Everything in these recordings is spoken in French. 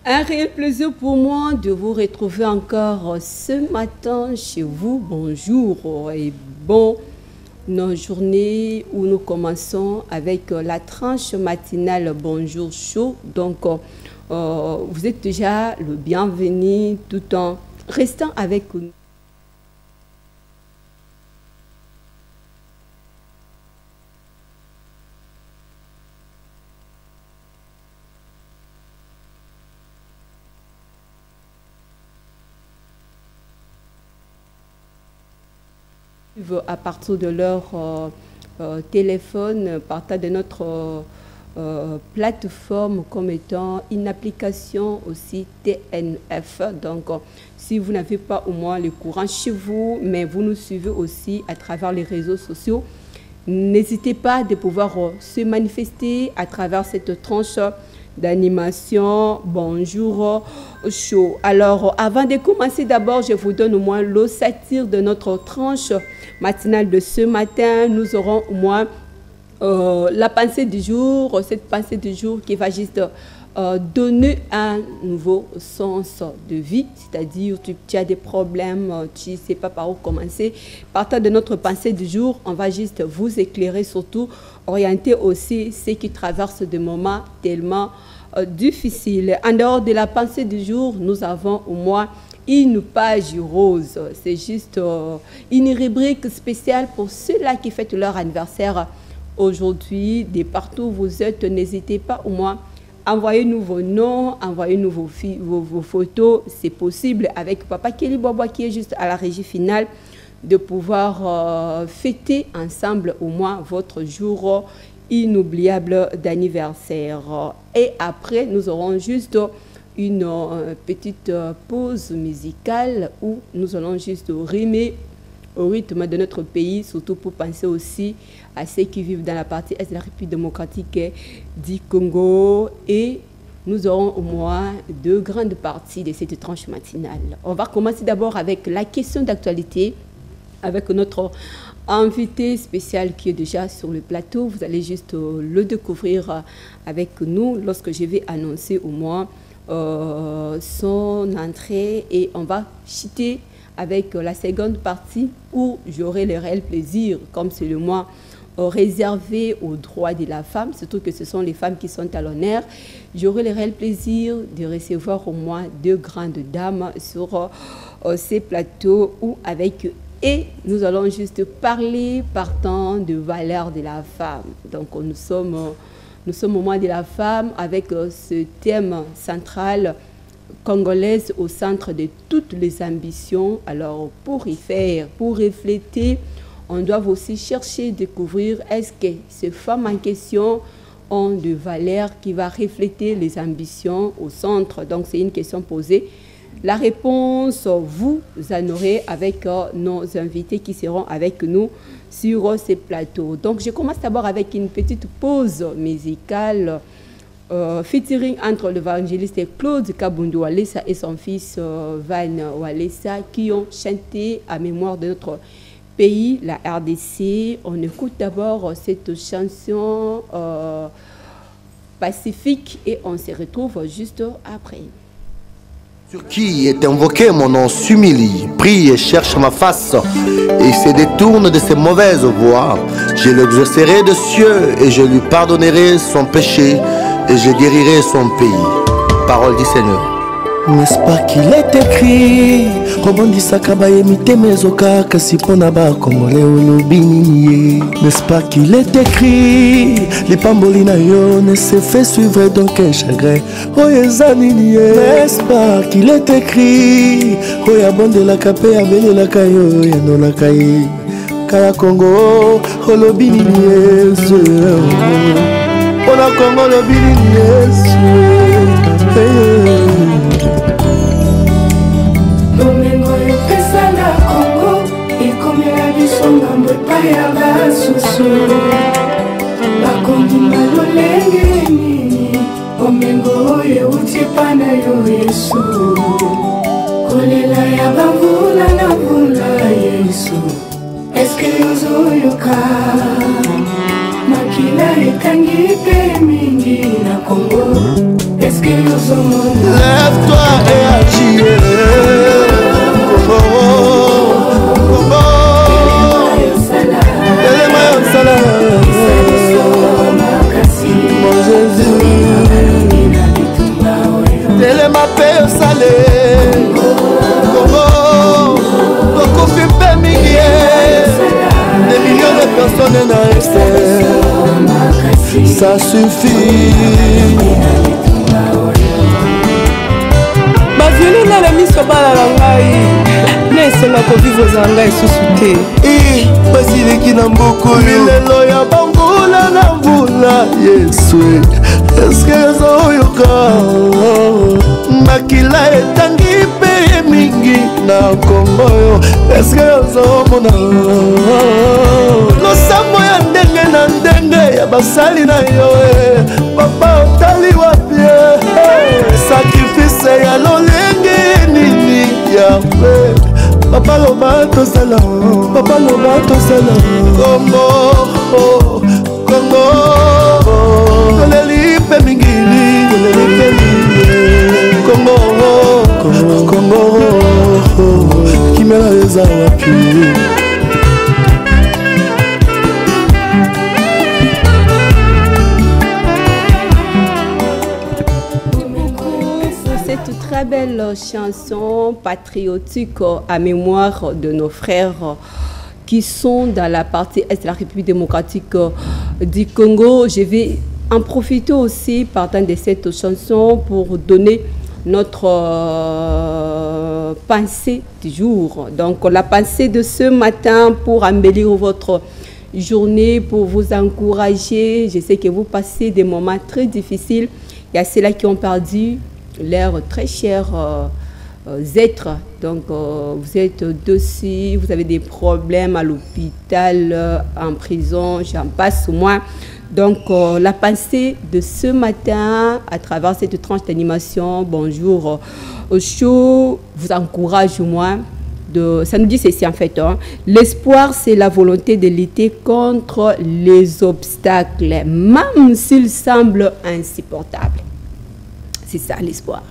Un réel plaisir pour moi de vous retrouver encore ce matin chez vous. Bonjour et bon nos journées où nous commençons avec la tranche matinale Bonjour Chaud. Donc, vous êtes déjà le bienvenu tout en restant avec nous. À partir de leur téléphone, partant de notre plateforme comme étant une application aussi TNF. Donc, si vous n'avez pas au moins le courant chez vous, mais vous nous suivez aussi à travers les réseaux sociaux, n'hésitez pas de pouvoir se manifester à travers cette tranche d'animation Bonjour Chaud. Alors, avant de commencer, d'abord, je vous donne au moins l'ossature de notre tranche matinale de ce matin. Nous aurons au moins la pensée du jour, cette pensée du jour qui va juste donner un nouveau sens de vie, c'est-à-dire tu as des problèmes, tu ne sais pas par où commencer. Partant de notre pensée du jour, on va juste vous éclairer, surtout orienter aussi ceux qui traversent des moments tellement difficiles. En dehors de la pensée du jour, nous avons au moins une page rose. C'est juste une rubrique spéciale pour ceux-là qui fêtent leur anniversaire aujourd'hui. De partout où vous êtes, n'hésitez pas au moins. Envoyez-nous vos noms, envoyez-nous vos photos. C'est possible avec Papa Kelly Bobois qui est juste à la régie finale de pouvoir fêter ensemble au moins votre jour inoubliable d'anniversaire. Et après, nous aurons juste une petite pause musicale où nous allons juste rimer au rythme de notre pays, surtout pour penser aussi à ceux qui vivent dans la partie est de la République démocratique du Congo. Et nous aurons au moins deux grandes parties de cette tranche matinale. On va commencer d'abord avec la question d'actualité, avec notre invité spécial qui est déjà sur le plateau. Vous allez juste le découvrir avec nous lorsque je vais annoncer au moins son entrée, et on va chuter avec la seconde partie où j'aurai le réel plaisir, comme c'est le mois réservé aux droits de la femme, surtout que ce sont les femmes qui sont à l'honneur. J'aurai le réel plaisir de recevoir au moins deux grandes dames sur ces plateaux où avec et nous allons juste parler partant de valeurs de la femme. Donc nous sommes au mois de la femme avec ce thème central congolaise au centre de toutes les ambitions. Alors pour y faire, pour refléter, on doit aussi chercher, découvrir est-ce que ces femmes en question ont des valeurs qui vont refléter les ambitions au centre. Donc c'est une question posée. La réponse, vous en aurez avec nos invités qui seront avec nous sur ces plateaux. Donc je commence d'abord avec une petite pause musicale featuring entre l'évangéliste Claude Kabundu Walesa et son fils Van Walesa qui ont chanté à mémoire de notre pays, la RDC. On écoute d'abord cette chanson pacifique et on se retrouve juste après. Sur qui est invoqué mon nom s'humilie, prie et cherche ma face, et se détourne de ses mauvaises voies. Je l'exaucerai de cieux et je lui pardonnerai son péché et je guérirai son pays. Parole du Seigneur. N'est-ce pas qu'il est écrit Rebondisaka miteme ezoka kasi pona ba kongole olobini. N'est-ce pas qu'il est écrit Lipamboli na yo ne se fait suivre donc un chagrin oyezanini. N'est-ce pas qu'il est écrit oyabondelaka pe abelelaka yo yanolaka ye kala Kongo olobini yesu pona Kongo olobini yesu. Domingo pesa na Congo, ikomela biso ngambo epai ya basusu. Bakondima lolenge nini, omengo oyo euti epai na yo Yesu. Kolela ya bamvula na mvula Yesu, eske ozoyoka? Makila ekangi pe mingi na Congo, eske Lève-toi et agis. Mon Jésus, telema pe osale Congo, beaucoup pe mingi. Des millions de personnes dans l'extérieur, ça suffit. Ma violée na la mise au bas la langue. N'est-ce pas vivre aux anglais sous-souté? Eh, basileki na mboko lelo ya bangula na mbula Yesu. Est-ce que zoyoka makila etangi pe mingi na Kongo yo? Est-ce que zomona losambo ya ndenge na ndenge ya basali na yo? Papa otali wapi? Sacrifice ya lolenge nini ya pe? Papa loba tosala, papa loba tosala. Kongo, Kongo, koleli pe mingili, koleli pe mingili. Kongo, Kongo, kimela eza wapi? Très belle chanson patriotique à mémoire de nos frères qui sont dans la partie est de la République démocratique du Congo. Je vais en profiter aussi partant de cette chanson pour donner notre pensée du jour. Donc la pensée de ce matin pour embellir votre journée, pour vous encourager. Je sais que vous passez des moments très difficiles. Il y a ceux-là qui ont perdu leurs très chers êtres. Donc vous êtes dossiers, vous avez des problèmes à l'hôpital, en prison, j'en passe moi. Donc la pensée de ce matin à travers cette tranche d'animation, bonjour au show, vous encourage moi. Ça nous dit ceci en fait, hein. L'espoir c'est la volonté de lutter contre les obstacles, même s'ils semblent insupportables. C'est ça l'espoir.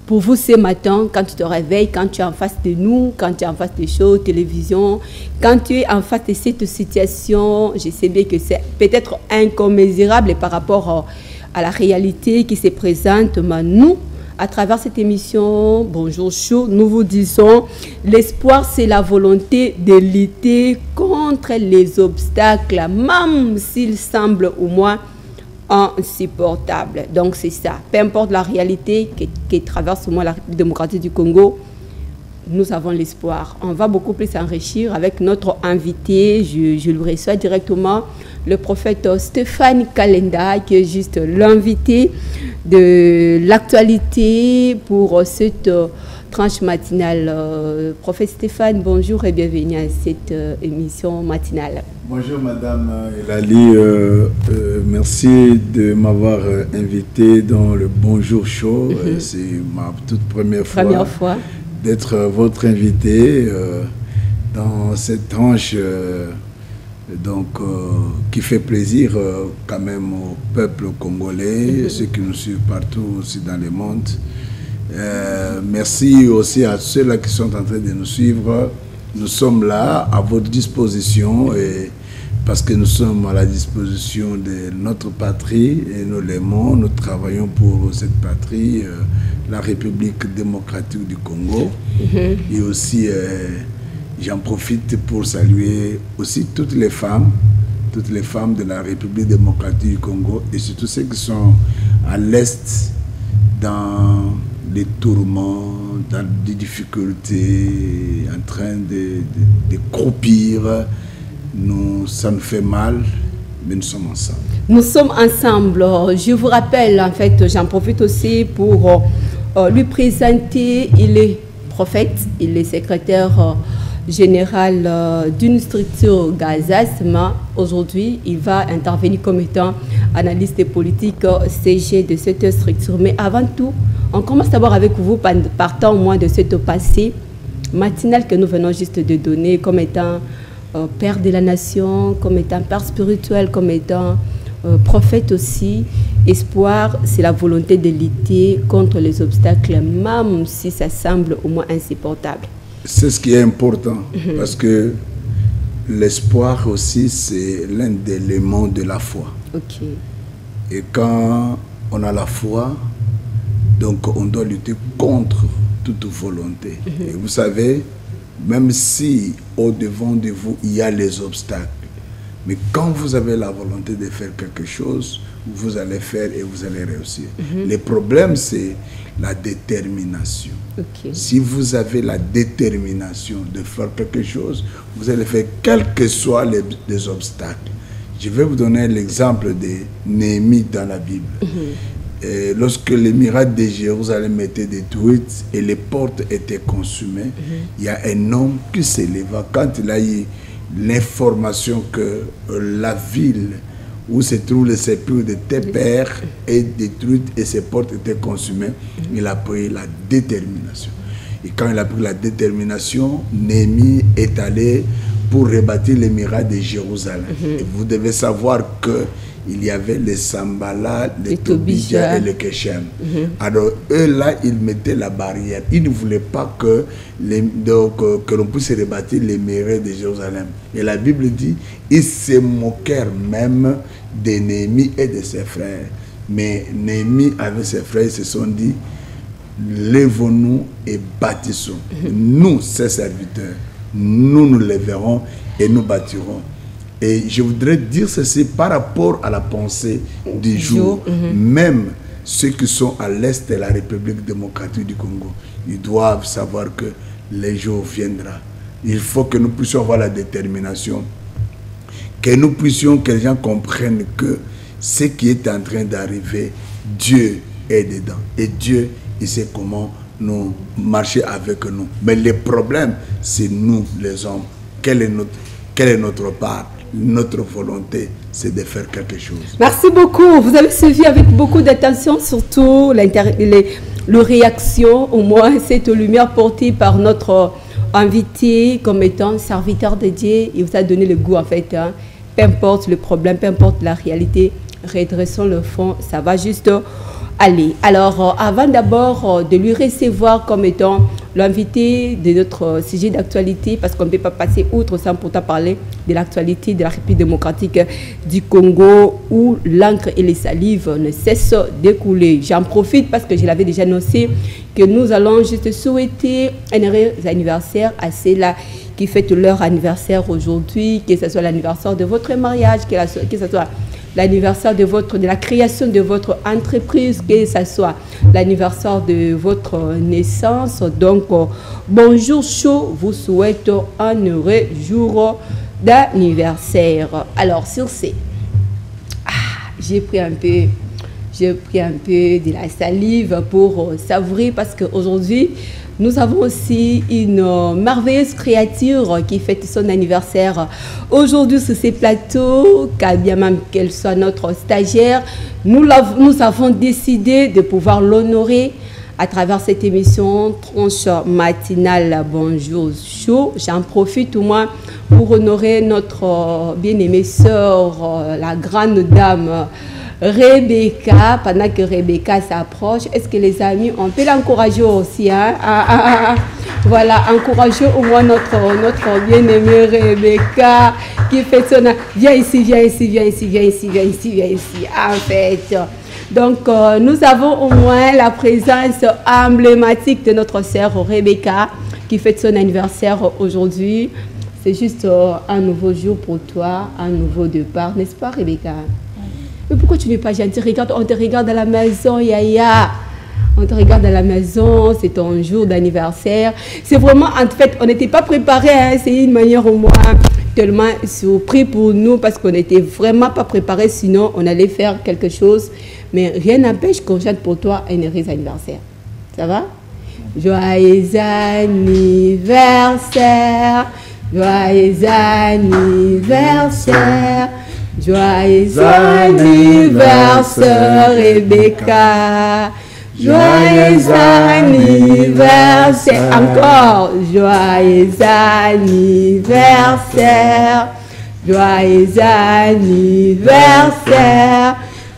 Pour vous ce matin, quand tu te réveilles, quand tu es en face de nous, quand tu es en face des shows, télévision, quand tu es en face de cette situation, je sais bien que c'est peut-être incommensurable par rapport à la réalité qui se présente, mais nous, à travers cette émission, Bonjour Show, nous vous disons, l'espoir c'est la volonté de lutter contre les obstacles, même s'ils semblent au moins insupportable. Donc c'est ça. Peu importe la réalité qui traverse au moins la République démocratique du Congo, nous avons l'espoir. On va beaucoup plus s'enrichir avec notre invité. Je le reçois directement, le prophète Stéphane Kalenda, qui est juste l'invité de l'actualité pour cette tranche matinale. Prophète Stéphane, bonjour et bienvenue à cette émission matinale. Bonjour Madame Elali, merci de m'avoir invité dans le Bonjour Show. C'est ma toute première fois d'être votre invité dans cette tranche qui fait plaisir quand même au peuple congolais, ceux qui nous suivent partout aussi dans le monde. Merci aussi à ceux-là qui sont en train de nous suivre. Nous sommes là à votre disposition et parce que nous sommes à la disposition de notre patrie et nous l'aimons, nous travaillons pour cette patrie, la République démocratique du Congo. Et aussi, j'en profite pour saluer aussi toutes les femmes de la République démocratique du Congo et surtout ceux qui sont à l'Est dans les tourments, dans des difficultés, en train de croupir. Ça nous fait mal, mais nous sommes ensemble. Nous sommes ensemble. Je vous rappelle, en fait, j'en profite aussi pour lui présenter. Il est prophète, il est secrétaire général d'une structure Gazasma. Aujourd'hui, il va intervenir comme étant analyste politique CG de cette structure. Mais avant tout, on commence d'abord avec vous, partant au moins de cette passé matinale que nous venons juste de donner comme étant père de la nation, comme étant père spirituel, comme étant prophète aussi, espoir, c'est la volonté de lutter contre les obstacles, même si ça semble au moins insupportable. C'est ce qui est important, parce que l'espoir aussi, c'est l'un des éléments de la foi. Ok. Et quand on a la foi, donc on doit lutter contre toute volonté. Et vous savez, même si au-devant de vous, il y a les obstacles, mais quand vous avez la volonté de faire quelque chose, vous allez faire et vous allez réussir. Le problème, c'est la détermination. Ok. Si vous avez la détermination de faire quelque chose, vous allez faire quels que soient les obstacles. Je vais vous donner l'exemple de Néhémie dans la Bible. Et lorsque les murailles de Jérusalem étaient détruites et les portes étaient consumées, il y a un homme qui s'éleva quand il a eu l'information que la ville où se trouve le sépulcre de tes pères est détruite et ses portes étaient consumées. Il a pris la détermination. Et quand il a pris la détermination, Néhémie est allé pour rebâtir les murailles de Jérusalem. Et vous devez savoir que il y avait les Sambala, les Tobija et les Keshem. Alors eux là, ils mettaient la barrière. Ils ne voulaient pas que l'on puisse rebâtir les murailles de Jérusalem. Et la Bible dit, ils se moquèrent même de Néhémie et de ses frères. Mais Néhémie avec ses frères, ils se sont dit, lèvons-nous et bâtissons. Nous, ses serviteurs, nous lèverons et nous bâtirons. Et je voudrais dire ceci par rapport à la pensée du jour. Même ceux qui sont à l'est de la République démocratique du Congo, ils doivent savoir que le jour viendra. Il faut que nous puissions avoir la détermination, que nous puissions, que les gens comprennent que ce qui est en train d'arriver, Dieu est dedans. Et Dieu, il sait comment nous marcher avec nous. Mais le problème, c'est nous, les hommes. Quelle est notre part? Notre volonté, c'est de faire quelque chose. Merci beaucoup. Vous avez suivi avec beaucoup d'attention, surtout les réactions, au moins cette lumière portée par notre invité comme étant serviteur de Dieu. Il vous a donné le goût, en fait. Hein. Peu importe le problème, peu importe la réalité, redressons le fond, ça va juste aller. Alors, avant d'abord de lui recevoir comme étant l'invité de notre sujet d'actualité, parce qu'on ne peut pas passer outre sans pourtant parler de l'actualité de la République démocratique du Congo, où l'encre et les salives ne cessent d'écouler. J'en profite parce que je l'avais déjà annoncé que nous allons juste souhaiter un heureux anniversaire à ceux-là qui fêtent leur anniversaire aujourd'hui, que ce soit l'anniversaire de votre mariage, que ce soit l'anniversaire de la création de votre entreprise, que ce soit l'anniversaire de votre naissance. Donc, bonjour chaud, vous souhaite un heureux jour d'anniversaire. Alors, sur ce, j'ai pris un peu de la salive pour savourer, parce qu'aujourd'hui, nous avons aussi une merveilleuse créature qui fête son anniversaire aujourd'hui sur ces plateaux, car bien même qu'elle soit notre stagiaire, nous avons décidé de pouvoir l'honorer à travers cette émission Tranche matinale Bonjour Chaud. J'en profite au moins pour honorer notre bien-aimée sœur, la grande dame Rebecca. Pendant que Rebecca s'approche, est-ce que les amis, on peut l'encourager aussi, hein? Voilà, encourager au moins notre bien-aimée Rebecca qui fait son... Viens ici, en fait. Donc, nous avons au moins la présence emblématique de notre sœur Rebecca qui fête son anniversaire aujourd'hui. C'est juste un nouveau jour pour toi, un nouveau départ, n'est-ce pas, Rebecca? Mais pourquoi tu n'es pas gentille? Regarde, on te regarde à la maison, Yaya. On te regarde à la maison, c'est ton jour d'anniversaire. C'est vraiment, en fait, on n'était pas préparé. Hein, c'est une manière au moins tellement surpris pour nous parce qu'on n'était vraiment pas préparé. Sinon, on allait faire quelque chose. Mais rien n'empêche qu'on chante pour toi un heureux anniversaire. Ça va? Joyeux anniversaire, joyeux anniversaire. Joyeux anniversaire, Rebecca. Joyeux anniversaire. Encore. Joyeux anniversaire. Joyeux anniversaire.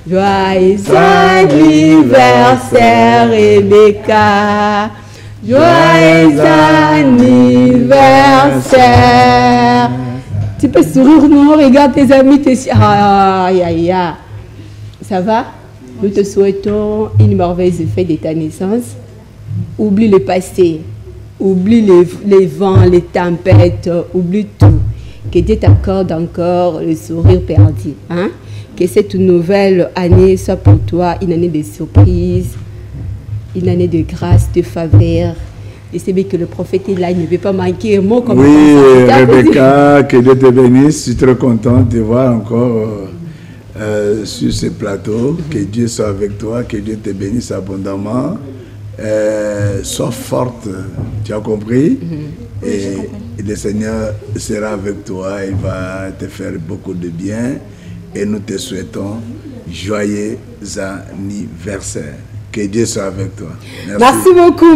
Joyeux anniversaire, Rebecca. Joyeux anniversaire. Tu peux sourire, non? Regarde tes amis, aïe, aïe, aïe. Ça va? Nous te souhaitons une merveilleuse fête de ta naissance. Oublie le passé. Oublie les vents, les tempêtes. Oublie tout. Que Dieu t'accorde encore le sourire perdu. Hein? Que cette nouvelle année soit pour toi une année de surprise, une année de grâce, de faveur. Et c'est bien que le prophète est là, il ne veut pas manquer un mot comme oui, Rebecca, que Dieu te bénisse. Je suis très content de te voir encore sur ce plateau. Que Dieu soit avec toi, que Dieu te bénisse abondamment. Sois forte, tu as compris? Et le Seigneur sera avec toi, il va te faire beaucoup de bien. Et nous te souhaitons joyeux anniversaire. Que Dieu soit avec toi. Merci beaucoup,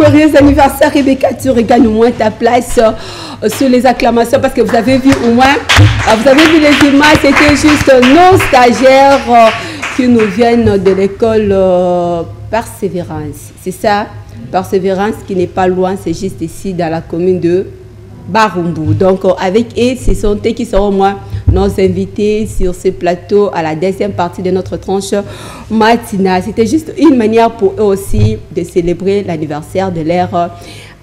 joyeux anniversaire Rebecca. Tu regagnes au moins ta place sur les acclamations parce que vous avez vu au moins, vous avez vu les images, c'était juste nos stagiaires qui nous viennent de l'école Persévérance. C'est ça, Persévérance qui n'est pas loin, c'est juste ici dans la commune de Barumbu. Donc avec eux, ce sont eux qui seront moi nos invités sur ce plateau à la deuxième partie de notre tranche matinale. C'était juste une manière pour eux aussi de célébrer l'anniversaire de leur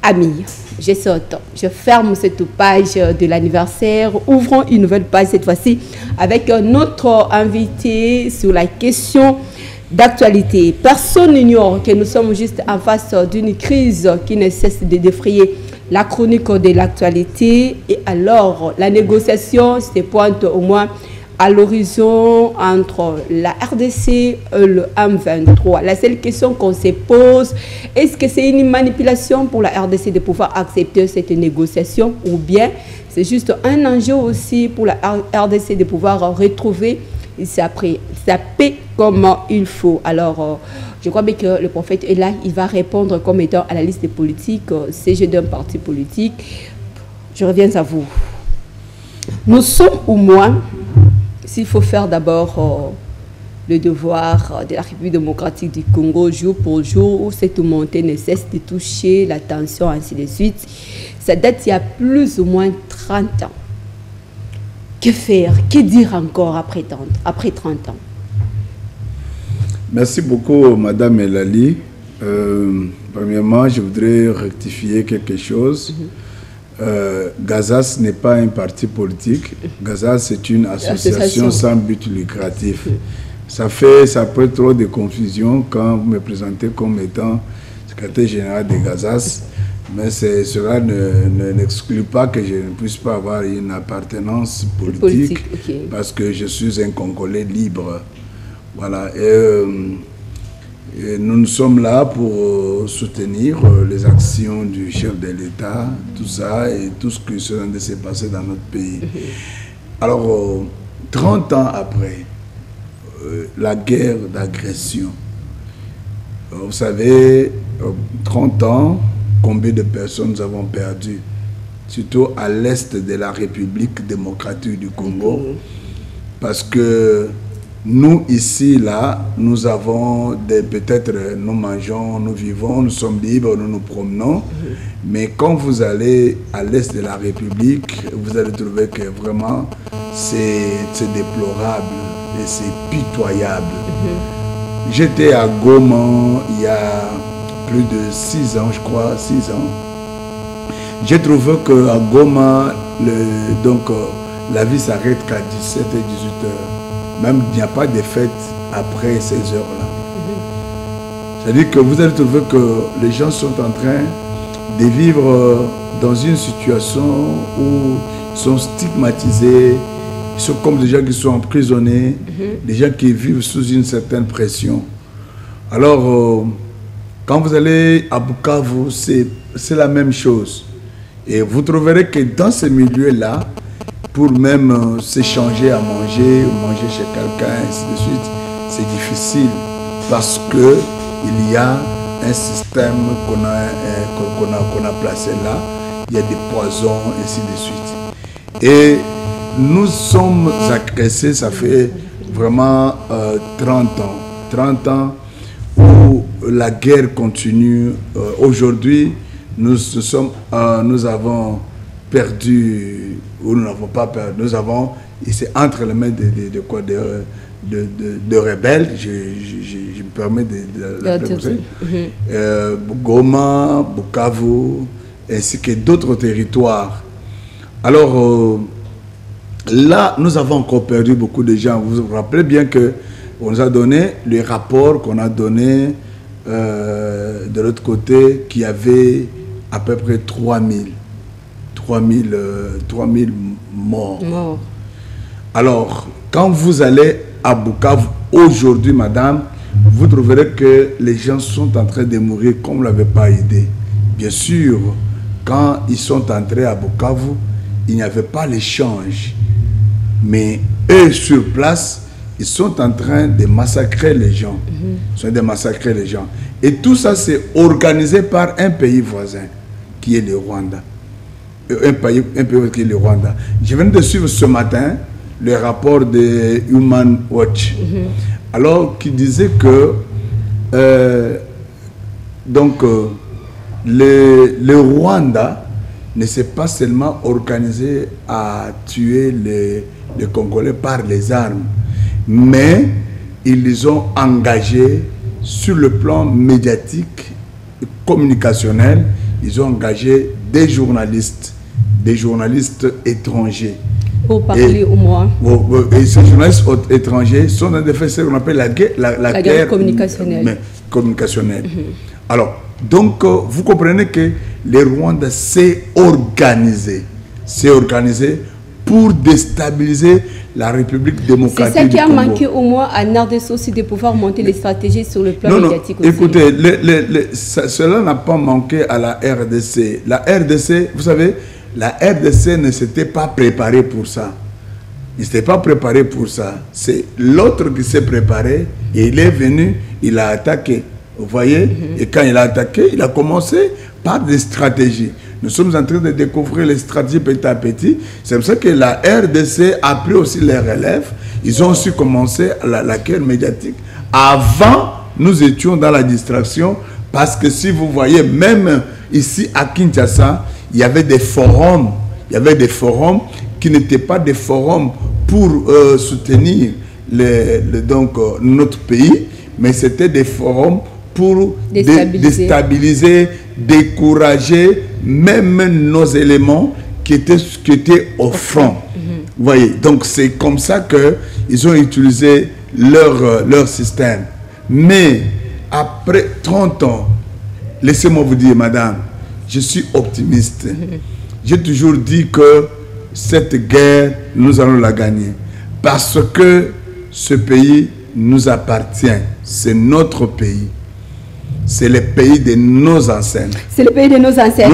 ami. Je saute, je ferme cette page de l'anniversaire. Ouvrons une nouvelle page cette fois-ci avec notre invité sur la question d'actualité. Personne n'ignore que nous sommes juste en face d'une crise qui ne cesse de défrayer la chronique de l'actualité. Et alors, la négociation se pointe au moins à l'horizon entre la RDC et le M23. La seule question qu'on se pose, est-ce que c'est une manipulation pour la RDC de pouvoir accepter cette négociation ou bien c'est juste un enjeu aussi pour la RDC de pouvoir retrouver sa paix comme il faut. Alors, je crois bien que le prophète est là, il va répondre comme étant à la liste des politiques, CG d'un parti politique. Je reviens à vous. Nous sommes au moins, s'il faut faire d'abord le devoir de la République démocratique du Congo jour pour jour, où cette montée ne cesse de toucher la tension, ainsi de suite. Ça date il y a plus ou moins 30 ans. Que faire? Que dire encore après 30 ans? Merci beaucoup, Madame Elali. Premièrement, je voudrais rectifier quelque chose. Gazas n'est pas un parti politique. Gazas, c'est une association sans but lucratif. Ça peut trop de confusion quand vous me présentez comme étant secrétaire général de Gazas. Mais cela n'exclut pas que je ne puisse pas avoir une appartenance politique okay. Parce que je suis un Congolais libre. Voilà. Et nous sommes là pour soutenir les actions du chef de l'État, tout ça et tout ce qui est en train de se passer dans notre pays. Alors, 30 ans après la guerre d'agression, vous savez, 30 ans, combien de personnes nous avons perdu, surtout à l'est de la République démocratique du Congo, parce que nous ici, là, nous avons peut-être, nous mangeons, nous vivons, nous sommes libres, nous nous promenons, mais quand vous allez à l'est de la République, vous allez trouver que vraiment c'est déplorable et c'est pitoyable. J'étais à Goma il y a plus de 6 ans, je crois, 6 ans. J'ai trouvé qu'à Goma, la vie s'arrête qu'à 17 et 18 heures. Même il n'y a pas de fête après ces heures-là. C'est-à-dire que vous allez trouver que les gens sont en train de vivre dans une situation où ils sont stigmatisés, ils sont comme des gens qui sont emprisonnés, des gens qui vivent sous une certaine pression. Alors, quand vous allez à Bukavu, c'est la même chose. Et vous trouverez que dans ces milieux-là, pour même s'échanger à manger, ou manger chez quelqu'un, ainsi de suite, c'est difficile parce qu'il y a un système qu'on a placé là, il y a des poisons, ainsi de suite. Et nous sommes agressés, ça fait vraiment 30 ans. 30 ans où la guerre continue. Aujourd'hui, nous avons perdu, ou nous n'avons pas perdu, c'est entre les mains de rebelles, je me permets de l'appeler comme ça, Goma, Bukavu, ainsi que d'autres territoires. Alors, là, nous avons encore perdu beaucoup de gens. Vous vous rappelez bien qu'on nous a donné le rapport qu'on a donné de l'autre côté, qui avait à peu près 3000 morts. Alors, quand vous allez à Bukavu aujourd'hui, madame, vous trouverez que les gens sont en train de mourir comme vous ne l'avez pas aidé. Bien sûr, quand ils sont entrés à Bukavu, il n'y avait pas l'échange. Mais eux, sur place, ils sont en train de massacrer les gens. Ils sont en train de massacrer les gens. Et tout ça, c'est organisé par un pays voisin, qui est le Rwanda. Un pays qui est le Rwanda. Je viens de suivre ce matin le rapport de Human Watch, alors qui disait que le Rwanda ne s'est pas seulement organisé à tuer les Congolais par les armes, mais ils les ont engagés sur le plan médiatique et communicationnel. Ils ont engagé des journalistes étrangers. Pour parler au moins. Et ces journalistes étrangers sont en effet ce qu'on appelle la guerre communicationnelle. Alors, donc, vous comprenez que le Rwanda s'est organisé pour déstabiliser la République démocratique du Congo. C'est ça qui a manqué au moins à RDC aussi, de pouvoir monter les stratégies sur le plan médiatique aussi. Écoutez, cela n'a pas manqué à la RDC. La RDC, vous savez, la RDC ne s'était pas préparée pour ça. Il ne s'était pas préparé pour ça. C'est l'autre qui s'est préparé et il est venu, il a attaqué. Vous voyez? Et quand il a attaqué, il a commencé par des stratégies. Nous sommes en train de découvrir les stratégies petit à petit. C'est pour ça que la RDC a pris aussi les relèves. Ils ont aussi commencé la guerre médiatique. Avant, nous étions dans la distraction parce que si vous voyez, même ici à Kinshasa, il y avait des forums. Il y avait des forums qui n'étaient pas des forums pour soutenir notre pays, mais c'était des forums pour déstabiliser, décourager même nos éléments qui étaient au front. Vous voyez, donc c'est comme ça qu'ils ont utilisé leur système. Mais après 30 ans, laissez-moi vous dire, madame, je suis optimiste. J'ai toujours dit que cette guerre, nous allons la gagner. Parce que ce pays nous appartient. C'est notre pays. C'est le pays de nos ancêtres. C'est le pays de nos ancêtres.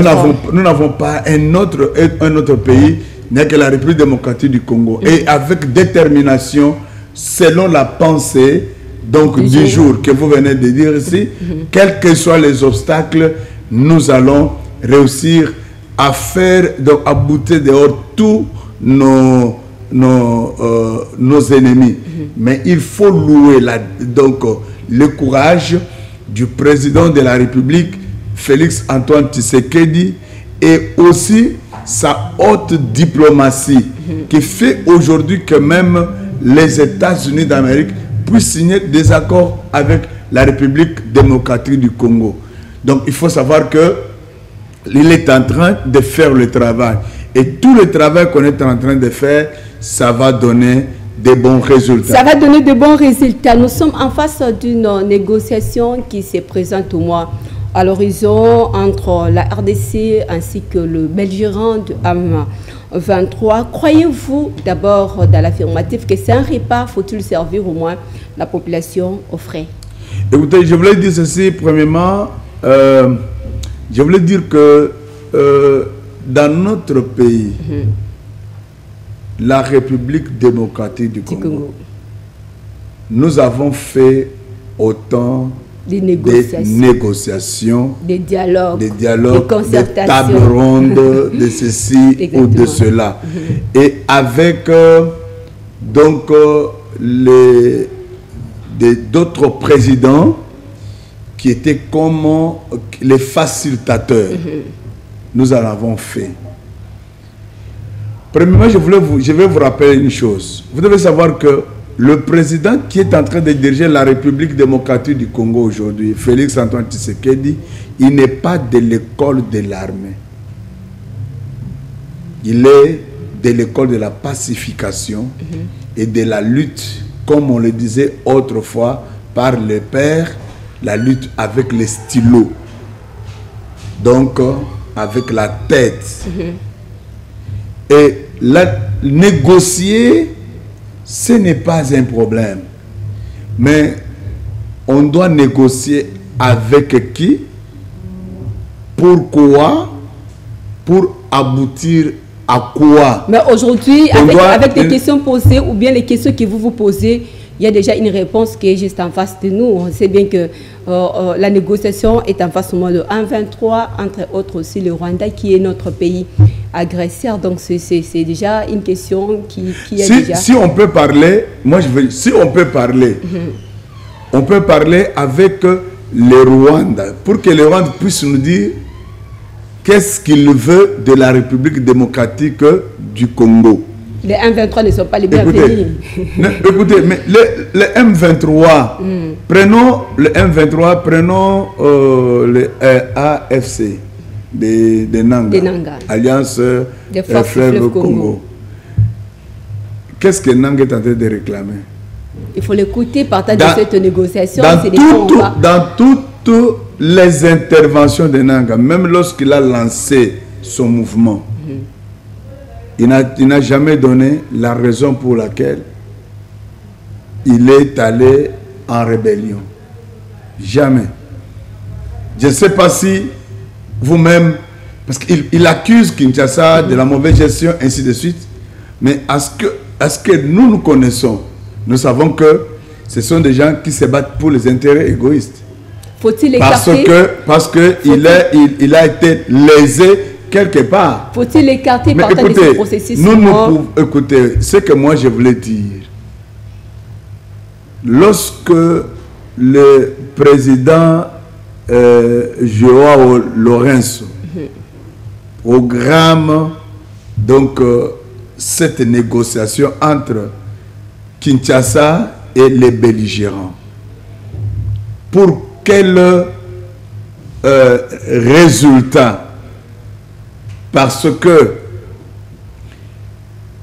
Nous n'avons pas un autre pays, n'est que la République démocratique du Congo. Et avec détermination, selon la pensée du jour que vous venez de dire ici, quels que soient les obstacles, nous allons réussir à faire, à bouter dehors tous nos ennemis. Mais il faut louer le courage du président de la République, Félix Antoine Tshisekedi, et aussi sa haute diplomatie, qui fait aujourd'hui que même les États-Unis d'Amérique puissent signer des accords avec la République démocratique du Congo. Donc il faut savoir qu'il est en train de faire le travail. Et tout le travail qu'on est en train de faire, ça va donner des bons résultats. Ça va donner de bons résultats. Nous sommes en face d'une négociation qui se présente au moins à l'horizon entre la RDC ainsi que le belligérant de M23. Croyez-vous d'abord dans l'affirmatif que c'est un repas, faut-il servir au moins la population aux frais? Écoutez, je voulais dire ceci, premièrement, je voulais dire que dans notre pays, la République démocratique du Congo, nous avons fait autant des négociations, des dialogues, des concertations, des tables rondes, de ceci ou de cela. Et avec d'autres présidents qui étaient comme les facilitateurs. Nous en avons fait. Premièrement, je vais vous rappeler une chose. Vous devez savoir que le président qui est en train de diriger la République démocratique du Congo aujourd'hui, Félix Antoine Tshisekedi, il n'est pas de l'école de l'armée. Il est de l'école de la pacification et de la lutte, comme on le disait autrefois par les pères, la lutte avec les stylos. Donc, avec la tête. Et négocier, ce n'est pas un problème. Mais on doit négocier avec qui? Pourquoi? Pour aboutir à quoi? Mais aujourd'hui, avec les questions posées ou bien les questions que vous vous posez, il y a déjà une réponse qui est juste en face de nous. On sait bien que la négociation est en face au moins de 1,23, entre autres aussi le Rwanda qui est notre pays agresseur. Donc c'est déjà une question qui est déjà... Si on peut parler, si on peut parler, on peut parler avec le Rwanda pour que le Rwanda puisse nous dire qu'est-ce qu'il veut de la République démocratique du Congo. Les M23 ne sont pas les bienvenus. Écoutez, mais le M23, prenons le M23, prenons le AFC de Nanga, Alliance des Fleuves Congo. Qu'est-ce que Nanga est en train de réclamer? Il faut l'écouter, partager cette négociation. Dans toutes les interventions de Nanga, même lorsqu'il a lancé son mouvement, il n'a jamais donné la raison pour laquelle il est allé en rébellion. Jamais. Je ne sais pas si vous-même, parce qu'il accuse Kinshasa de la mauvaise gestion, ainsi de suite, mais à ce que nous connaissons, nous savons que ce sont des gens qui se battent pour les intérêts égoïstes. Faut-il écarter? Parce qu'il a été lésé quelque part. Faut-il écarter partant de ce processus? Écoutez, ce que moi je voulais dire, lorsque le président Joao Lourenço programme donc cette négociation entre Kinshasa et les belligérants, pour quel résultat? Parce que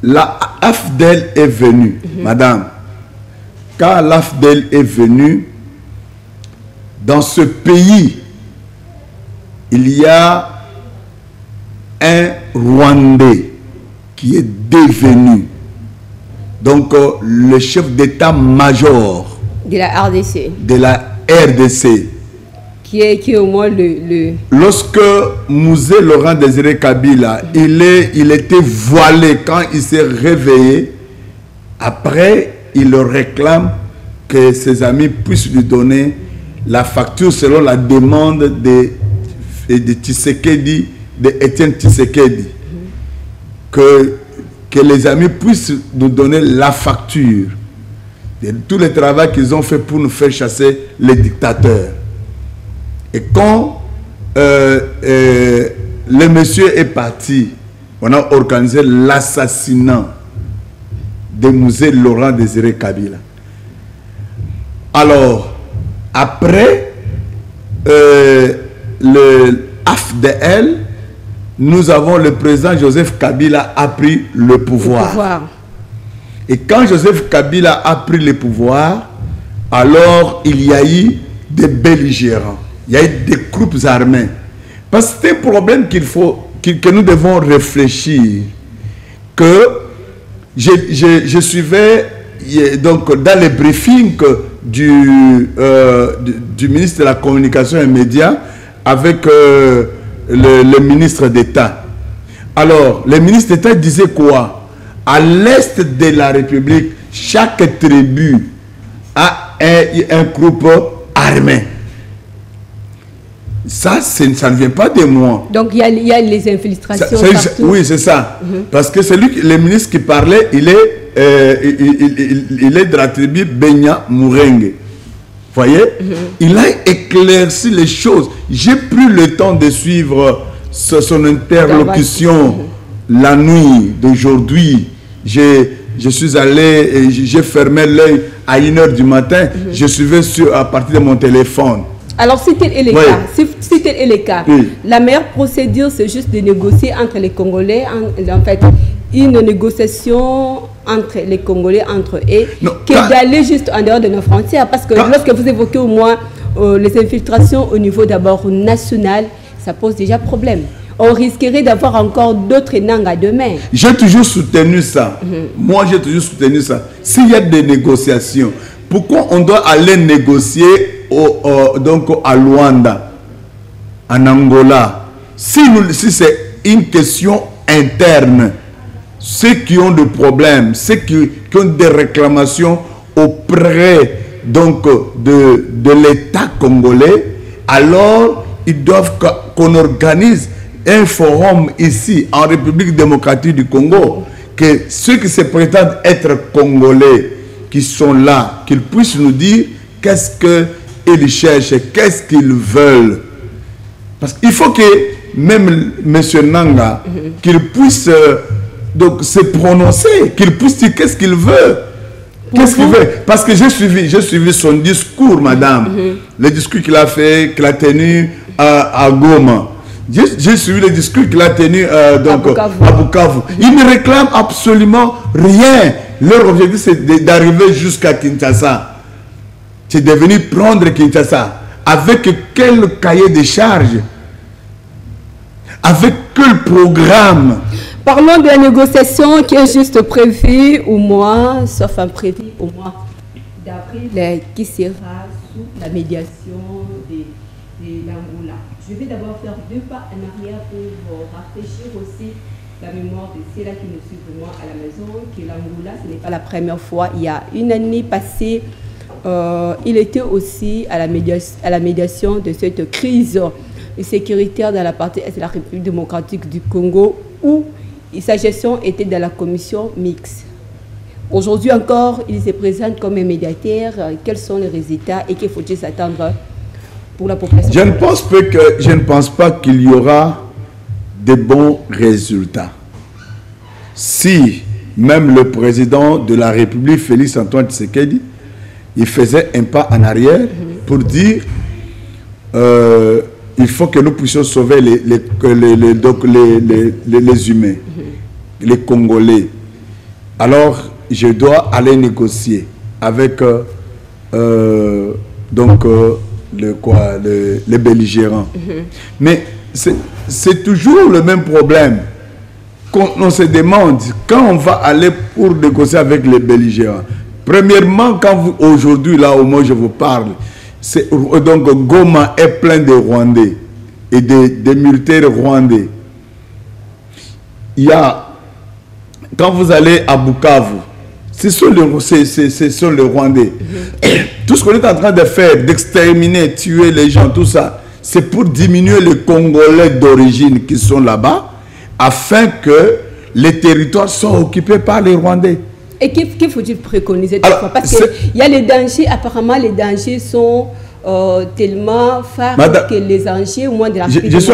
la AFDEL est venue, madame. Quand l'AFDEL est venue, dans ce pays, il y a un Rwandais qui est devenu donc le chef d'état-major de la RDC. De la RDC. Qui est au moins le... Lorsque Mouzé Laurent Désiré Kabila, il était voilé quand il s'est réveillé. Après, il réclame que ses amis puissent lui donner la facture selon la demande de Tshisekedi, d'Étienne Tshisekedi. Que les amis puissent nous donner la facture de tout le travail qu'ils ont fait pour nous faire chasser les dictateurs. Et quand le monsieur est parti, on a organisé l'assassinat de Mouzé Laurent Désiré Kabila. Alors, après le AFDL, nous avons le président Joseph Kabila a pris le pouvoir. Et quand Joseph Kabila a pris le pouvoir, alors il y a eu des belligérants. Il y a eu des groupes armés. Parce que c'est un problème que nous devons réfléchir. Que je suivais donc dans les briefings du ministre de la Communication et Médias avec le ministre d'État. Alors, le ministre d'État disait quoi? À l'est de la République, chaque tribu a un groupe armé. Ça, ça ne vient pas de moi. Donc il y a les infiltrations partout. Oui, c'est ça. Parce que le ministre qui parlait, il est de la tribu Benya Mourengue. Vous voyez, il a éclairci les choses. J'ai pris le temps de suivre son interlocution la nuit d'aujourd'hui. Je suis allé et j'ai fermé l'œil à 1 h du matin. Je suivais à partir de mon téléphone. Alors, si tel est le cas, la meilleure procédure, c'est juste de négocier entre les Congolais, en fait, une négociation entre les Congolais, entre eux, que d'aller juste en dehors de nos frontières. Parce que lorsque vous évoquez au moins les infiltrations au niveau d'abord national, ça pose déjà problème. On risquerait d'avoir encore d'autres Nanga demain. J'ai toujours soutenu ça. Moi, j'ai toujours soutenu ça. S'il y a des négociations, pourquoi on doit aller négocier donc à Luanda, en Angola? Si c'est une question interne, ceux qui ont des problèmes, ceux qui ont des réclamations auprès donc, de l'État congolais, alors ils doivent qu'on organise un forum ici en République démocratique du Congo, que ceux qui se prétendent être congolais, qui sont là, qu'ils puissent nous dire qu'est-ce qu'ils cherchent, qu'est-ce qu'ils veulent. Parce qu'il faut que même M. Nanga, qu'il puisse donc se prononcer, qu'il puisse dire qu'est-ce qu'il veut. Qu'est-ce qu'il veut? Parce que j'ai suivi son discours, madame. Le discours qu'il a fait, qu'il a tenu à Goma. J'ai suivi le discours qu'il a tenu donc, à Bukavu. Il ne réclame absolument rien. Leur objectif, c'est d'arriver jusqu'à Kinshasa. C'est de venir prendre Kinshasa. Avec quel cahier de charges? Avec quel programme? Parlons de la négociation qui est juste prévue au mois, sauf imprévu au mois d'avril, qui sera sous la médiation de l'Angola. Je vais d'abord faire 2 pas en arrière pour rafraîchir aussi la mémoire de ceux-là qui me suivent moi à la maison, que l'Angola, ce n'est pas la première fois. Il y a une année passée, il était aussi à la médiation de cette crise sécuritaire dans la partie est de la République démocratique du Congo, où sa gestion était dans la commission mixte. Aujourd'hui encore, il se présente comme un médiateur. Quels sont les résultats et qu'il faut-il s'attendre pour la population? Je ne pense pas qu'il y aura de bons résultats. Si même le président de la République, Félix Antoine Tshisekedi, il faisait un pas en arrière pour dire il faut que nous puissions sauver les humains, les Congolais. Alors, je dois aller négocier avec les belligérants. Mais c'est toujours le même problème. On se demande, quand on va aller pour négocier avec les belligérants, premièrement, quand aujourd'hui, là au moins je vous parle, donc Goma est plein de Rwandais et de militaires rwandais. Il y a, quand vous allez à Bukavu, ce sont les Rwandais. Tout ce qu'on est en train de faire, d'exterminer, tuer les gens, tout ça, c'est pour diminuer les Congolais d'origine qui sont là-bas, afin que les territoires soient occupés par les Rwandais. Et qu'il faut-il préconiser? Parce qu'il y a les dangers, apparemment les dangers sont tellement forts que les dangers, au moins de la je suis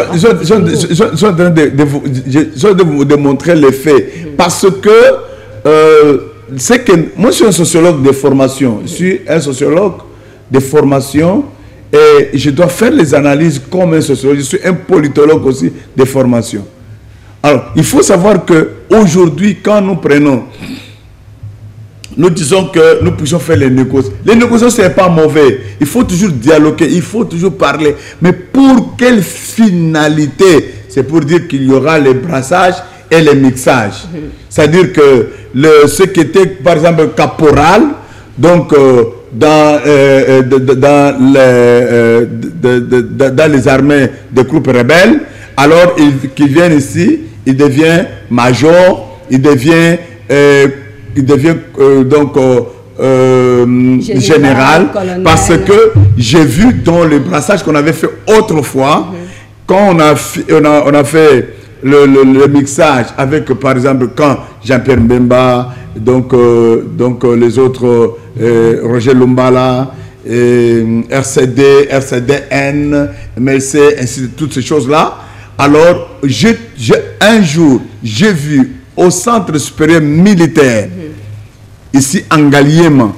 en train de vous démontrer les faits. Parce que, c'est que moi je suis un sociologue de formation. Je suis un sociologue de formation et je dois faire les analyses comme un sociologue. Je suis un politologue aussi de formation. Alors, il faut savoir qu'aujourd'hui, quand nous prenons, nous disons que nous puissions faire les négociations. Les négociations, ce n'est pas mauvais. Il faut toujours dialoguer, il faut toujours parler. Mais pour quelle finalité? C'est pour dire qu'il y aura les brassages et les mixages. C'est-à-dire que ce qui était, par exemple, caporal, donc dans les armées des groupes rebelles, alors qu'il vient ici, il devient major, il devient général, parce que j'ai vu dans le brassage qu'on avait fait autrefois, quand on a fait le mixage avec, par exemple, quand Jean-Pierre Mbemba, donc les autres, Roger Lumbala, RCD, RCDN, MLC, ainsi de toutes ces choses-là. Alors, un jour, j'ai vu au Centre supérieur militaire, ici en Galiema,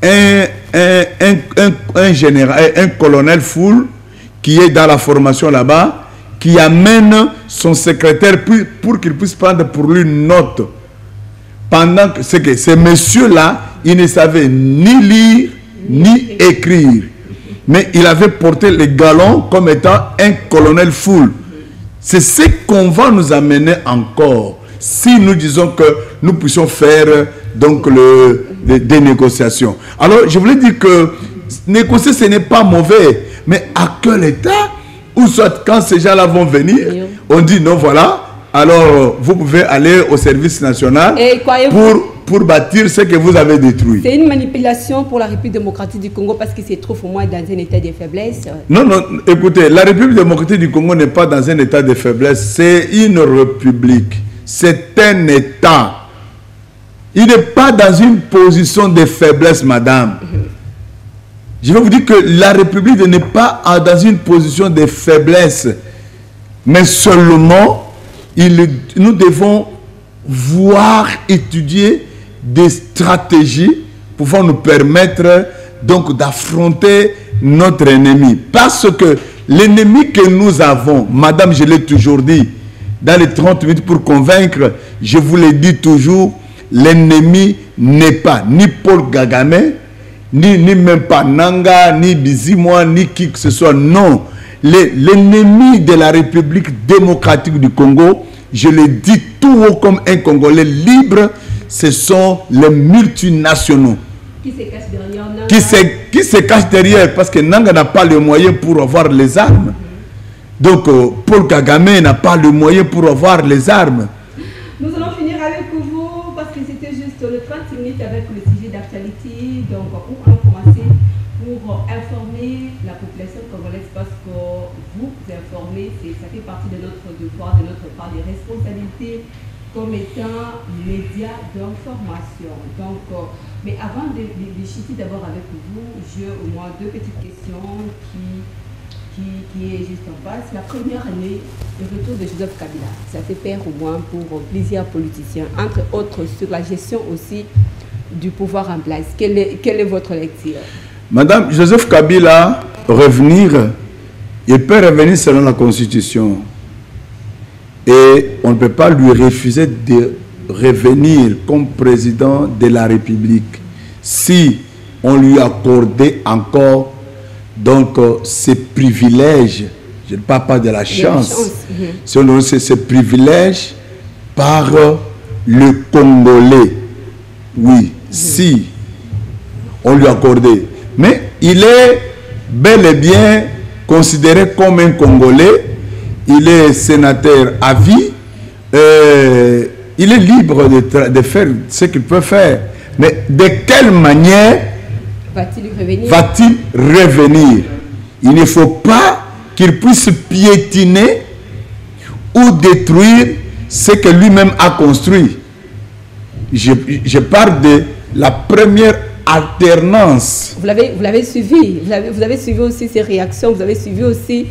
un général, un colonel Foul, qui est dans la formation là-bas, qui amène son secrétaire pour qu'il puisse prendre pour lui une note. Pendant que ces messieurs-là, ils ne savaient ni lire, ni écrire. Mais il avait porté les galons comme étant un colonel Foul. C'est ce qu'on va nous amener encore. Si nous disons que nous puissions faire donc des négociations. Alors, je voulais dire que négocier, ce n'est pas mauvais. Mais à quel état, ou soit quand ces gens-là vont venir, on dit non, voilà, alors vous pouvez aller au service national pour bâtir ce que vous avez détruit. C'est une manipulation pour la République démocratique du Congo parce qu'il se trouve au moins dans un état de faiblesse. Non, non, écoutez, la République démocratique du Congo n'est pas dans un état de faiblesse, c'est une république. C'est un État. Il n'est pas dans une position de faiblesse, madame. Je vais vous dire que la République n'est pas dans une position de faiblesse. Mais seulement, nous devons voir, étudier des stratégies pouvant nous permettre donc d'affronter notre ennemi. Parce que l'ennemi que nous avons, madame, je l'ai toujours dit, dans les 30 minutes pour convaincre, je vous l'ai dit toujours, l'ennemi n'est pas ni Paul Kagame, ni même pas Nanga, ni Bizimwa, ni qui que ce soit. Non. L'ennemi de la République démocratique du Congo, je le dis tout haut comme un Congolais libre, ce sont les multinationaux. Qui se cachent derrière Nanga. Qui se cachent derrière, parce que Nanga n'a pas le moyen pour avoir les armes. Donc, Paul Kagame n'a pas le moyen pour avoir les armes. Nous allons finir avec vous, parce que c'était juste le 30 minutes avec le sujet d'actualité. Donc, on va commencer pour informer la population congolaise, parce que vous informer, ça fait partie de notre devoir, de notre part, des responsabilités comme étant médias d'information. Donc, mais avant de chuter d'abord avec vous, j'ai au moins deux petites questions qui est juste en face. La première année, le retour de Joseph Kabila, ça fait peur au moins pour plusieurs politiciens, entre autres sur la gestion aussi du pouvoir en place. Quelle est votre lecture? Madame, Joseph Kabila, il peut revenir selon la Constitution. Et on ne peut pas lui refuser de revenir comme président de la République si on lui accordait encore donc ces privilèges. Je ne parle pas de la chance. Si on donne ces privilèges par le Congolais, oui, si on lui accordait. Mais il est bel et bien considéré comme un Congolais. Il est sénateur à vie. Il est libre de faire ce qu'il peut faire. Mais de quelle manière va-t-il revenir? Il ne faut pas qu'il puisse piétiner ou détruire ce que lui-même a construit. Je parle de la première alternance. Vous l'avez suivi. Vous avez suivi aussi ses réactions. Vous avez suivi aussi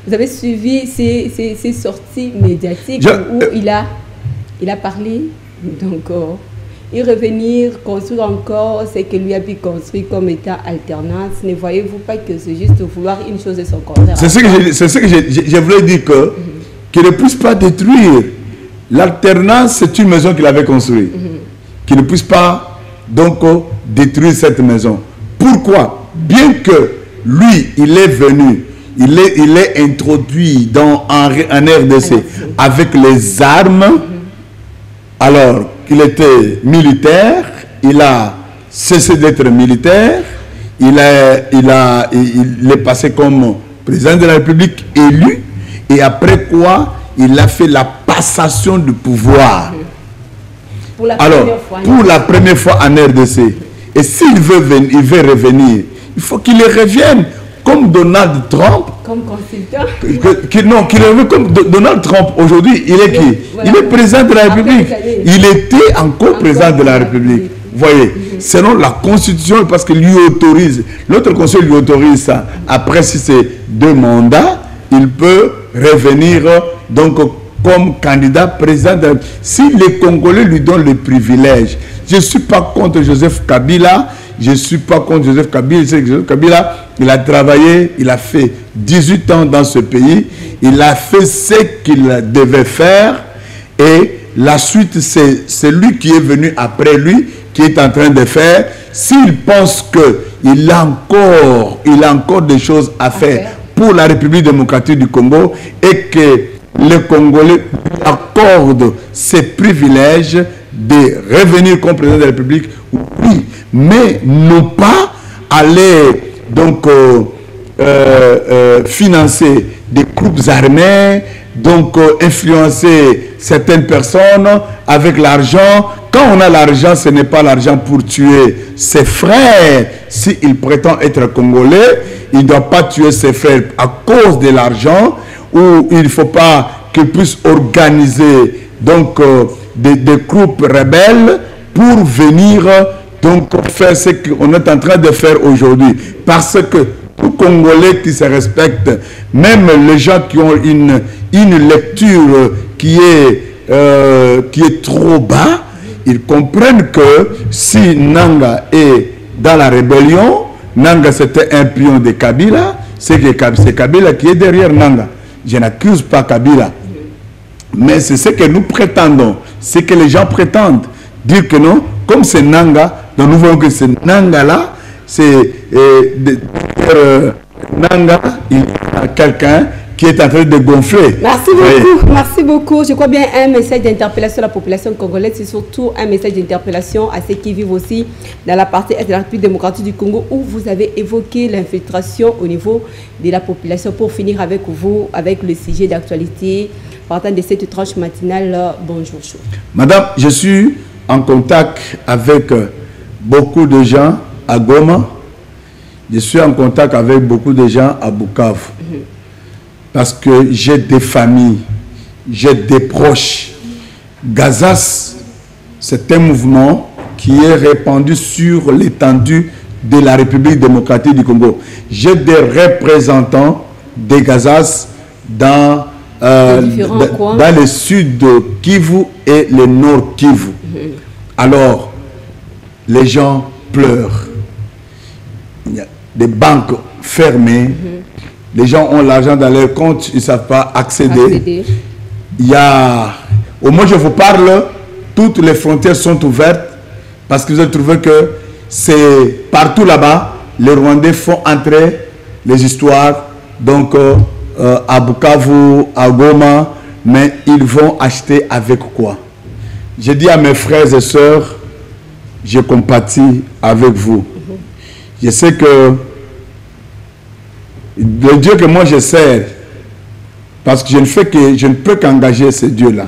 ses sorties médiatiques où il a parlé. Donc, et revenir, construire encore ce que lui a pu construire comme état alternance. Ne voyez-vous pas que c'est juste vouloir une chose et son contraire? C'est ce que je voulais dire, qu'il ne puisse pas détruire. L'alternance, c'est une maison qu'il avait construite. Qu'il ne puisse pas donc détruire cette maison. Pourquoi? Bien que lui, il est venu, il est introduit en RDC avec les armes, alors qu'il était militaire, il a cessé d'être militaire, il est passé comme président de la République élu, et après quoi, il a fait la passation du pouvoir. Pour la première fois en RDC. Et s'il veut venir, il veut revenir, il faut qu'il revienne comme Donald Trump. Comme consultant. Non, qu'il revienne comme Donald Trump. Aujourd'hui, il est qui? Voilà. Il est président de la République. Il était encore président de la République. Vous voyez, selon la Constitution, parce qu'il lui autorise, l'autre Conseil lui autorise ça. Après, si c'est 2 mandats, il peut revenir donc comme candidat président. Si les Congolais lui donnent le privilège, je ne suis pas contre Joseph Kabila, je ne suis pas contre Joseph Kabila. Joseph Kabila, il a travaillé, il a fait 18 ans dans ce pays, il a fait ce qu'il devait faire et la suite, c'est lui qui est venu après lui, qui est en train de faire. S'il pense qu'il a encore des choses à faire pour la République démocratique du Congo et que les Congolais accordent ces privilèges de revenir comme président de la République, oui, mais ne pas aller donc financer des groupes armés, donc influencer certaines personnes avec l'argent. Quand on a l'argent, ce n'est pas l'argent pour tuer ses frères. S'il prétend être congolais, il ne doit pas tuer ses frères à cause de l'argent, ou il ne faut pas qu'il puisse organiser donc des groupes rebelles pour venir donc faire ce qu'on est en train de faire aujourd'hui. Parce que tout Congolais qui se respecte, même les gens qui ont une lecture qui est trop bas, ils comprennent que si Nanga est dans la rébellion, Nanga c'était un pion de Kabila, c'est Kabila qui est derrière Nanga. Je n'accuse pas Kabila. Mais c'est ce que nous prétendons, c'est que les gens prétendent. Dire que non, comme c'est Nanga, donc nous voyons que c'est Nanga là, c'est Nanga, il y a quelqu'un qui est en train de gonfler. Merci beaucoup, merci beaucoup. Je crois bien un message d'interpellation à la population congolaise, c'est surtout un message d'interpellation à ceux qui vivent aussi dans la partie est de la République démocratique du Congo, où vous avez évoqué l'infiltration au niveau de la population. Pour finir avec vous, avec le sujet d'actualité, partant de cette tranche matinale, bonjour. Madame, je suis en contact avec beaucoup de gens à Goma. Je suis en contact avec beaucoup de gens à Bukavu. Parce que j'ai des familles, j'ai des proches. Gazas, c'est un mouvement qui est répandu sur l'étendue de la République démocratique du Congo. J'ai des représentants des Gazas dans le sud de Kivu et le nord Kivu. Alors, les gens pleurent. Il y a des banques fermées. Les gens ont l'argent dans leur compte, ils ne savent pas accéder. Il y a, au moins je vous parle, toutes les frontières sont ouvertes parce que vous avez trouvé que c'est partout là-bas, les Rwandais font entrer les histoires, donc à Bukavu, à Goma, mais ils vont acheter avec quoi? J'ai dit à mes frères et sœurs, je compatis avec vous. Je sais que le Dieu que moi je sers, parce que je ne peux qu'engager ce Dieu-là,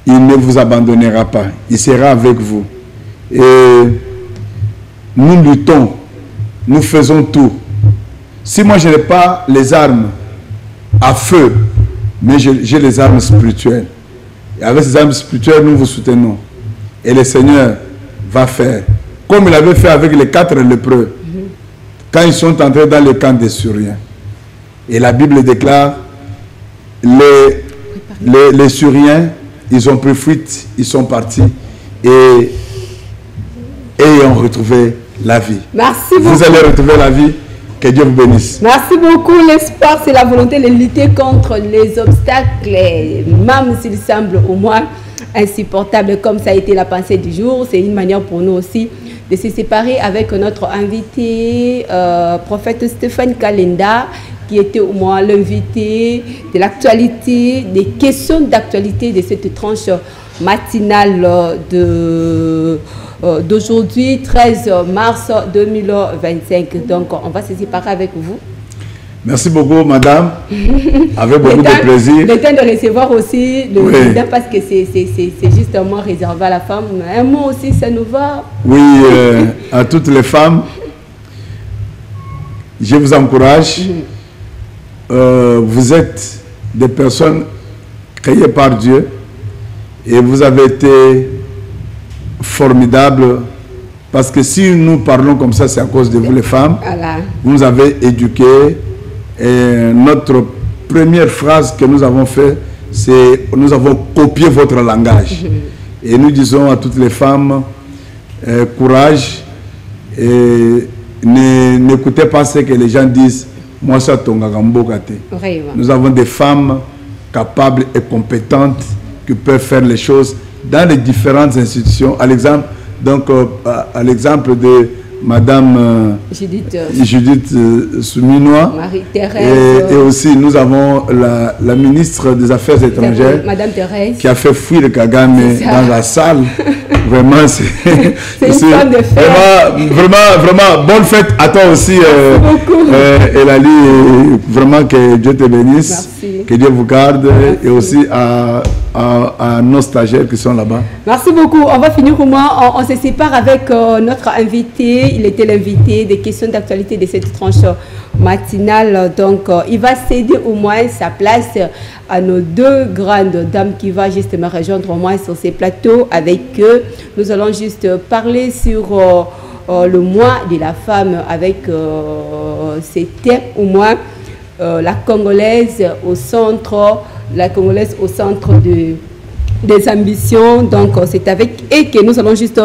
il ne vous abandonnera pas, il sera avec vous. Et nous luttons, nous faisons tout. Si moi je n'ai pas les armes à feu, mais j'ai les armes spirituelles. Et avec ces armes spirituelles, nous vous soutenons. Et le Seigneur va faire, comme il avait fait avec les 4 lépreux, quand ils sont entrés dans le camp des Syriens. Et la Bible déclare, les Syriens, ils ont pris fuite, ils sont partis et ont retrouvé la vie. Merci beaucoup. Vous allez retrouver la vie. Que Dieu vous bénisse. Merci beaucoup. L'espoir, c'est la volonté de lutter contre les obstacles, même s'ils semblent au moins insupportables, comme ça a été la pensée du jour. C'est une manière pour nous aussi de se séparer avec notre invité, prophète Stéphane Kalenda, qui était au moins l'invité de l'actualité, des questions d'actualité de cette tranche matinale d'aujourd'hui, 13 mars 2025. Donc, on va se séparer avec vous. Merci beaucoup, madame. Avec beaucoup de plaisir. Le temps de recevoir aussi le candidat parce que c'est justement réservé à la femme. Un mot aussi, ça nous va. Oui, à toutes les femmes, je vous encourage. Vous êtes des personnes créées par Dieu et vous avez été formidables. Parce que si nous parlons comme ça, c'est à cause de vous les femmes. Voilà. Vous nous avez éduqués. Et notre première phrase que nous avons fait, c'est nous avons copié votre langage. Et nous disons à toutes les femmes, courage, et n'écoutez pas ce que les gens disent. Moi, ça nous avons des femmes capables et compétentes qui peuvent faire les choses dans les différentes institutions. À l'exemple, donc, à l'exemple de Madame Judith Souminois, Marie-Thérèse, et aussi nous avons la ministre des Affaires étrangères, Madame Thérèse, qui a fait fuir le Kagame dans la salle. Vraiment, c'est une femme de fer. Vraiment, bonne fête à toi aussi, Elali. Vraiment que Dieu te bénisse. Merci. Que Dieu vous garde. Merci. Et aussi à nos stagiaires qui sont là-bas. Merci beaucoup. On va finir au moins. On se sépare avec notre invité. Il était l'invité des questions d'actualité de cette tranche matinale. Donc, il va céder au moins sa place à nos deux grandes dames qui vont justement rejoindre au moins sur ces plateaux avec eux. Nous allons juste parler sur le mois de la femme avec c'était au moins la Congolaise au centre des ambitions. Donc c'est avec eux que nous allons juste